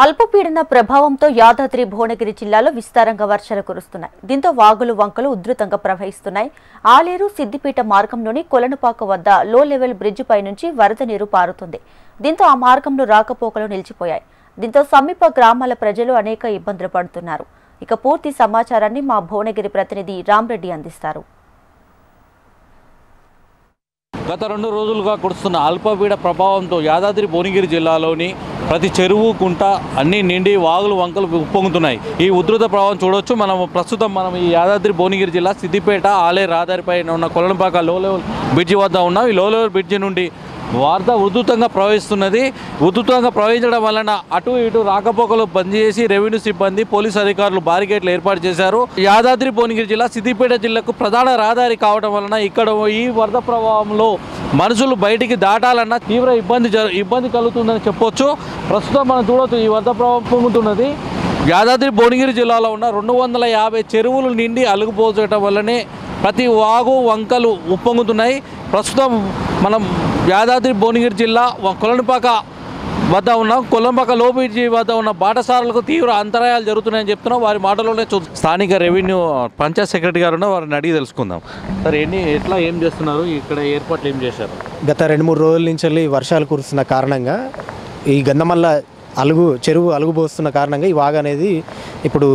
అల్పపీడన ప్రభావంతో యాదాద్రి భువనగిరి జిల్లాలో విస్తారంగా వర్షాలు కురుస్తున్నాయి. దీంతో వాగులు వంకలు ఉధృతంగా ప్రవహిస్తున్నాయి. ఆలేరు సిద్దిపేట మార్గంలోని కొలనుపాక వద్ద లో లెవెల్ బ్రిడ్జ్ పై నుంచి వరద నీరు పారుతుంది. దీంతో ఆ మార్గంలో రాకపోకలు నిలిచిపోయాయి. దీంతో సమీప గ్రామాల ప్రజలు అనేక ఇబ్బందులు పడుతున్నారు. ఇక పూర్తి సమాచారాన్ని మా భువనగిరి ప్రతినిధి రామ్రెడ్డి అందిస్తారు. గత 2 రోజులుగా కురుస్తున్న అల్పపీడన ప్రభావంతో యాదాద్రి భువనగిరి జిల్లాలోని ప్రతి చెరువు కుంట అన్ని నిండి వాగులు వంకలు ఉప్పొంగుతున్నాయి. ఈ ఉధృత ప్రభావం చూడొచ్చు. ప్రస్తుతం ఈ యాదాద్రి భువనగిరి జిల్లా సిద్దిపేట ఆలేరు రహదారిపై ఉన్న కొలనుపాక లో లెవెల్ బ్రిడ్జి వద్ద ఉన్నాం. ఈ లో లెవెల్ బ్రిడ్జి నుండి వరద ఉధృతంగా ప్రవహిస్తున్నది. ఉధృతంగా ప్రవహించడం వలన అటు ఇటు రాకపోకలు బంద్ చేసి రెవెన్యూ సిబ్బంది పోలీసు అధికారులు బారికేడ్లు ఏర్పాటు చేశారు. యాదాద్రి భువనగిరి జిల్లా సిద్దిపేట జిల్లాకు ప్రధాన రహదారి కావడం వలన ఇక్కడ ఈ వరద ప్రభావంలో మనుషులు బయటికి దాటాలన్నా తీవ్ర ఇబ్బంది కలుగుతుందని చెప్పొచ్చు. ప్రస్తుతం మనం చూడవచ్చు ఈ వరద ప్రభావం పొంగుతున్నది. యాదాద్రి భువనగిరి జిల్లాలో ఉన్న 250 చెరువులు నిండి అలుగుపోచడం వల్లనే ప్రతి వాగు వంకలు ఉప్పొంగుతున్నాయి. ప్రస్తుతం మనం యాదాద్రి భువనగిరి జిల్లా కొలనుపాక వద్ద ఉన్న కొలనుపాక లో బ్రిడ్జి వద్ద ఉన్న బాటసారులకు తీవ్ర అంతరాయాలు జరుగుతున్నాయని చెప్తున్నాం. వారి మాటలోనే స్థానిక రెవెన్యూ పంచాయత్ సెక్రటరీ గారు వారిని అడిగి తెలుసుకుందాం. సార్ ఏం చేస్తున్నారు, ఇక్కడ ఏర్పాట్లు ఏం చేశారు? గత 2-3 రోజుల నుంచి వర్షాలు కురుస్తున్న కారణంగా ఈ గంధమల్ల చెరువు అలుగుపోస్తున్న కారణంగా ఈ వాగు అనేది ఇప్పుడు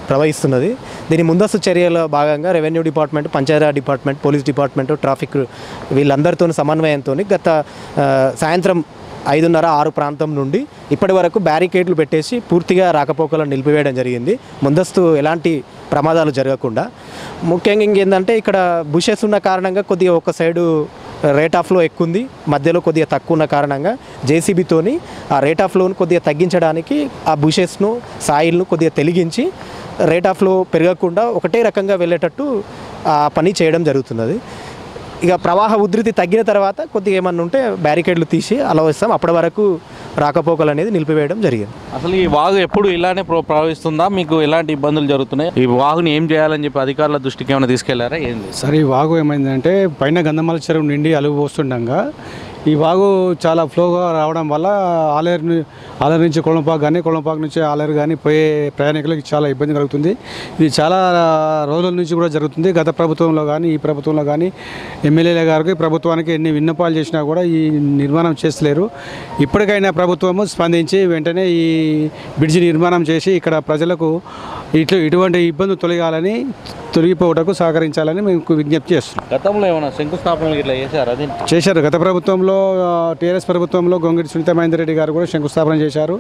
ప్రవహిస్తున్నది. దీని ముందస్తు చర్యల భాగంగా revenue department, Panchayati Raj department, police department, traffic వీళ్ళందరితో సమన్వయంతో గత సాయంత్రం 5:30-6 ప్రాంతం నుండి ఇప్పటి వరకు బ్యారికేడ్లు పెట్టేసి పూర్తిగా రాకపోకలను నిలిపివేయడం జరిగింది. ముందస్తు ఎలాంటి ప్రమాదాలు జరగకుండా. ముఖ్యంగా ఇంకేంటంటే ఇక్కడ బుషెస్ ఉన్న కారణంగా కొద్దిగా ఒక సైడు రేట్ ఆఫ్ ఫ్లో ఎక్కువ ఉంది, మధ్యలో కొద్దిగా తక్కువ ఉన్న కారణంగా జేసీబీతోని ఆ రేట్ ఆఫ్ ఫ్లోను కొద్దిగా తగ్గించడానికి ఆ బుషెస్ను సాయిల్ను కొద్దిగా తొలగించి రేట్ ఆఫ్ ఫ్లో పెరగకుండా ఒకటే రకంగా వెళ్ళేటట్టు ఆ పని చేయడం జరుగుతున్నది. ఇక ప్రవాహ ఉధృతి తగ్గిన తర్వాత కొద్దిగా ఏమన్నా ఉంటే బ్యారికేడ్లు తీసి అలా వస్తాం. అప్పటి వరకు రాకపోకలు అనేది నిలిపివేయడం జరిగింది. అసలు ఈ వాగు ఎప్పుడు ఇలానే ప్రవహిస్తుందా? మీకు ఎలాంటి ఇబ్బందులు జరుగుతున్నాయి? ఈ వాగుని ఏం చేయాలని చెప్పి అధికారుల దృష్టికి ఏమైనా తీసుకెళ్లారా? ఏంది సరే, ఈ వాగు ఏమైందంటే పైన గంధమల్ల చెరువు నిండి అలుగు పోస్తుండగా ఈ వాగు చాలా ఫ్లోగా రావడం వల్ల ఆలేరు నుంచి కొలనుపాక కానీ కొలనుపాక నుంచి ఆలేరు కానీ పోయే ప్రయాణికులకు చాలా ఇబ్బంది కలుగుతుంది. ఇది చాలా రోజుల నుంచి కూడా జరుగుతుంది. గత ప్రభుత్వంలో కానీ ఈ ప్రభుత్వంలో కానీ ఎమ్మెల్యేల గారికి ప్రభుత్వానికి ఎన్ని విన్నపాలు చేసినా కూడా ఈ నిర్మాణం చేస్తలేరు. ఇప్పటికైనా ప్రభుత్వము స్పందించి వెంటనే ఈ బ్రిడ్జి నిర్మాణం చేసి ఇక్కడ ప్రజలకు ఇటువంటి ఇబ్బందులు తొలగిపోవటకు సహకరించాలని మేము విజ్ఞప్తి చేస్తున్నాం. గతంలో ఏమైనా శంకుస్థాపనలు ఇట్లా చేశారు. గత ప్రభుత్వంలో టీఆర్ఎస్ ప్రభుత్వంలో గొంగిడి సునీత మహేందర్ రెడ్డి గారు కూడా శంకుస్థాపన చేశారు.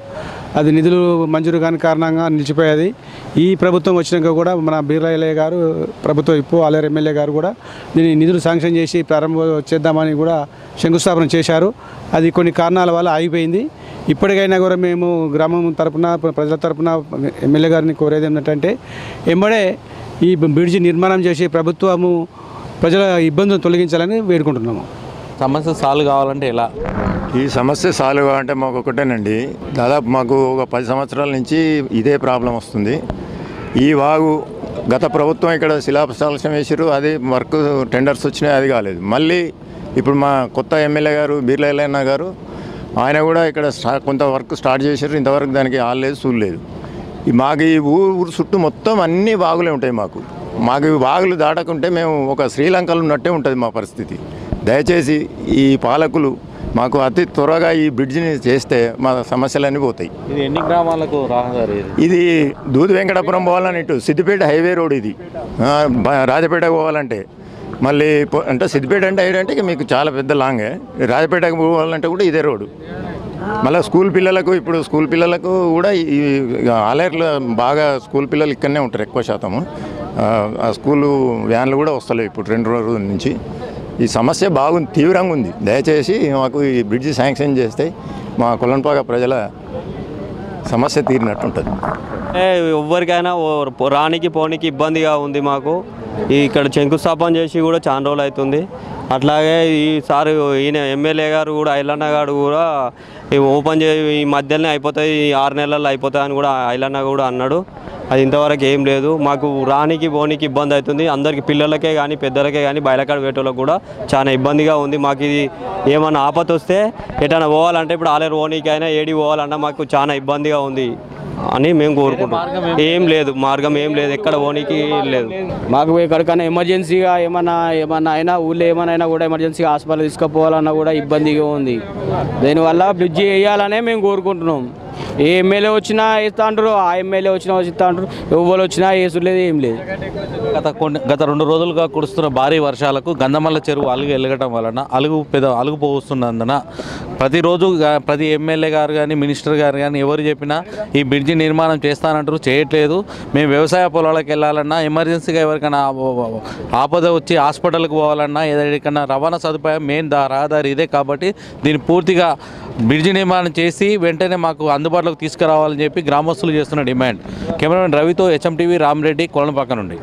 అది నిధులు మంజూరు కాని కారణంగా నిలిచిపోయేది. ఈ ప్రభుత్వం వచ్చినాక కూడా మన బీర్లా గారు ప్రభుత్వ ఆలేరు ఎమ్మెల్యే గారు కూడా దీన్ని నిధులు శాంక్షన్ చేసి ప్రారంభం చేద్దామని కూడా శంకుస్థాపన చేశారు. అది కొన్ని కారణాల వల్ల ఆగిపోయింది. ఇప్పటికైనా కూడా మేము గ్రామం తరపున ప్రజల తరపున ఎమ్మెల్యే గారిని కోరేది ఏంటంటే వెంబడే ఈ బ్రిడ్జి నిర్మాణం చేసి ప్రభుత్వము ప్రజల ఇబ్బందులు తొలగించాలని వేడుకుంటున్నాము. సమస్య సాల్వ్ కావాలంటే ఎలా? ఈ సమస్య సాల్వ్ కావాలంటే మాకు ఒకటేనండి. దాదాపు మాకు ఒక 10 సంవత్సరాల నుంచి ఇదే ప్రాబ్లం వస్తుంది. ఈ వాగు గత ప్రభుత్వం ఇక్కడ శిలాశాసనం వేసారు, అది వర్క్ టెండర్స్ వచ్చినాయి, అది కాలేదు. మళ్ళీ ఇప్పుడు మా కొత్త ఎమ్మెల్యే గారు బీర్లా గారు ఆయన కూడా ఇక్కడ కొంత వర్క్ స్టార్ట్ చేశారు. ఇంతవరకు దానికి ఆల్లేదు చూడలేదు. మాకు ఈ ఊరు చుట్టూ మొత్తం అన్ని వాగులే ఉంటాయి. మాకు ఈ వాగులు దాటకుంటే మేము ఒక శ్రీలంకలో ఉన్నట్టే ఉంటుంది మా పరిస్థితి. దయచేసి ఈ పాలకులు మాకు అతి త్వరగా ఈ బ్రిడ్జిని చేస్తే మా సమస్యలన్నీ పోతాయి. ఇది ఎన్ని గ్రామాలకు రహదారి? ఇది దూది వెంకటాపురం పోవాలని ఇటు సిద్దిపేట హైవే రోడ్, ఇది రాజపేట పోవాలంటే మళ్ళీ అంటే సిద్దిపేట అంటే హైవే అంటే మీకు చాలా పెద్ద లాంగే. రాజపేటకు పోవాలంటే కూడా ఇదే రోడ్డు. మళ్ళీ స్కూల్ పిల్లలకు కూడా ఈ ఆలేరులో బాగా స్కూల్ పిల్లలు ఇక్కడనే ఉంటారు ఎక్కువ శాతము. ఆ స్కూలు వ్యాన్లు కూడా వస్తలేవు ఇప్పుడు 2 రోజుల నుంచి. ఈ సమస్య తీవ్రంగా ఉంది. దయచేసి మాకు ఈ బ్రిడ్జి శాంక్షన్ చేస్తే మా కొలనుపాక ప్రజల సమస్య తీరినట్టు ఉంటుంది. ఎవరికైనా రానికి పోనీకి ఇబ్బందిగా ఉంది మాకు. ఇక్కడ శంకుస్థాపన చేసి కూడా చాలా రోజులు అవుతుంది. అట్లాగే ఈసారి ఈయన ఎమ్మెల్యే గారు కూడా ఐలన్న గారు కూడా ఓపెన్ ఈ మధ్యలోనే అయిపోతాయి, 6 నెలల్లో అయిపోతాయి అని కూడా ఐలన్న కూడా అన్నాడు. అది ఇంతవరకు ఏం లేదు. మాకు రానికి పోనీకి ఇబ్బంది అవుతుంది. అందరికీ పిల్లలకే కానీ పెద్దలకే కానీ బయలకాడ వేటోళ్ళకి కూడా చాలా ఇబ్బందిగా ఉంది. మాకు ఇది ఏమన్నా ఆపత వస్తే ఎటైనా పోవాలంటే ఇప్పుడు ఆలేరు పోనీకి అయినా ఏడి పోవాలన్నా మాకు చాలా ఇబ్బందిగా ఉంది అని మేము కోరుకుంటున్నాం. ఏం లేదు, మార్గం ఏం లేదు, ఎక్కడ పోనీకి లేదు. మాకు ఎక్కడికైనా ఎమర్జెన్సీగా ఏమన్నా అయినా ఊళ్ళో ఏమైనా కూడా ఎమర్జెన్సీగా హాస్పిటల్ తీసుకుపోవాలన్నా కూడా ఇబ్బందిగా ఉంది. దానివల్ల బ్రిడ్జి వేయాలనే మేము కోరుకుంటున్నాం. ఏ ఎమ్మెల్యే వచ్చినా వేస్తా అంటారు, ఆ ఎమ్మెల్యే వచ్చినా ఇస్తా అంటారు, ఎవరు వచ్చినా వేసులేదు, ఏం లేదు. గత 2 రోజులుగా కురుస్తున్న భారీ వర్షాలకు గంధమల్ల చెరువు అలుగు ఎలగటం వలన అలుగు పోస్తున్నందున ప్రతిరోజు ప్రతి ఎమ్మెల్యే గారు కానీ మినిస్టర్ గారు కానీ ఎవరు చెప్పినా ఈ బ్రిడ్జి నిర్మాణం చేస్తానంటారు, చేయట్లేదు. మేము వ్యవసాయ పొలాలకు వెళ్ళాలన్నా, ఎమర్జెన్సీగా ఎవరికైనా ఆపద వచ్చి హాస్పిటల్కి పోవాలన్నా, ఏదైనా రవాణా సదుపాయం మెయిన్ రహదారి ఇదే కాబట్టి దీన్ని పూర్తిగా బ్రిడ్జి నిర్మాణం చేసి వెంటనే మాకు అందుబాటులోకి తీసుకురావాలని చెప్పి గ్రామస్తులు చేస్తున్న డిమాండ్. కెమెరామెన్ రవితో HMTV రామరెడ్డి, కొలనుపాక నుండి.